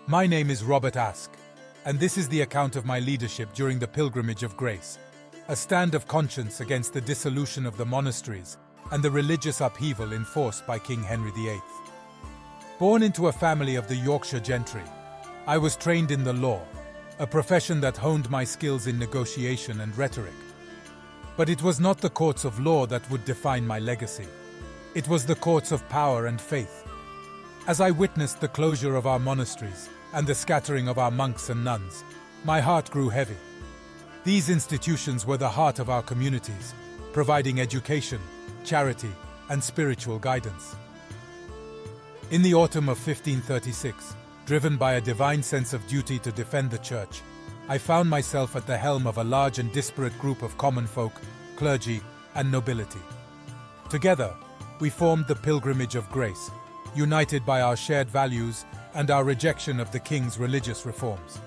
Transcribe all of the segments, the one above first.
My name is Robert Aske, and this is the account of my leadership during the Pilgrimage of Grace, a stand of conscience against the dissolution of the monasteries and the religious upheaval enforced by King Henry VIII. Born into a family of the Yorkshire gentry, I was trained in the law, a profession that honed my skills in negotiation and rhetoric. But it was not the courts of law that would define my legacy. It was the courts of power and faith. As I witnessed the closure of our monasteries and the scattering of our monks and nuns, my heart grew heavy. These institutions were the heart of our communities, providing education, charity, and spiritual guidance. In the autumn of 1536, driven by a divine sense of duty to defend the church, I found myself at the helm of a large and disparate group of common folk, clergy, and nobility. Together, we formed the Pilgrimage of Grace, united by our shared values and our rejection of the king's religious reforms.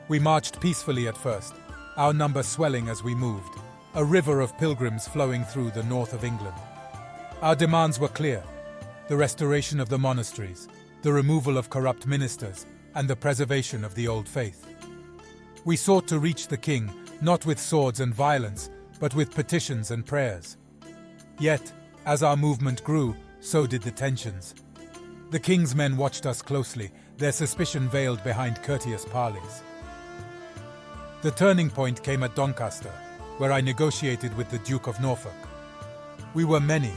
We marched peacefully at first, our number swelling as we moved, a river of pilgrims flowing through the north of England. Our demands were clear: the restoration of the monasteries, the removal of corrupt ministers, and the preservation of the old faith. We sought to reach the king, not with swords and violence, but with petitions and prayers. Yet, as our movement grew, so did the tensions. The king's men watched us closely, their suspicion veiled behind courteous parleys. The turning point came at Doncaster, where I negotiated with the Duke of Norfolk. We were many,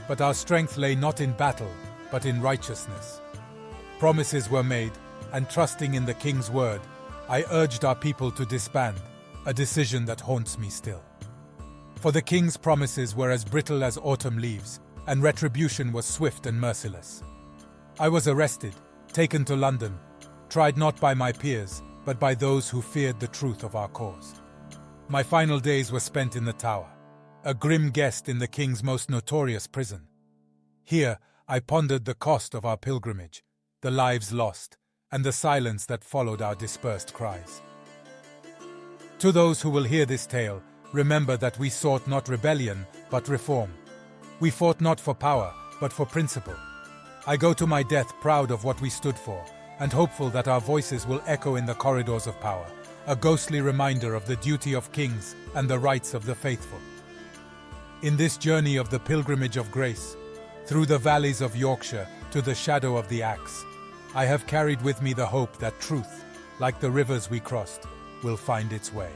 but our strength lay not in battle, but in righteousness. Promises were made, and trusting in the king's word, I urged our people to disband, a decision that haunts me still. For the king's promises were as brittle as autumn leaves, and retribution was swift and merciless. I was arrested, taken to London, tried not by my peers, but by those who feared the truth of our cause. My final days were spent in the Tower, a grim guest in the king's most notorious prison. Here, I pondered the cost of our pilgrimage, the lives lost, and the silence that followed our dispersed cries. To those who will hear this tale, remember that we sought not rebellion, but reform. We fought not for power, but for principle. I go to my death proud of what we stood for, and hopeful that our voices will echo in the corridors of power, a ghostly reminder of the duty of kings and the rights of the faithful. In this journey of the Pilgrimage of Grace, through the valleys of Yorkshire to the shadow of the axe, I have carried with me the hope that truth, like the rivers we crossed, will find its way.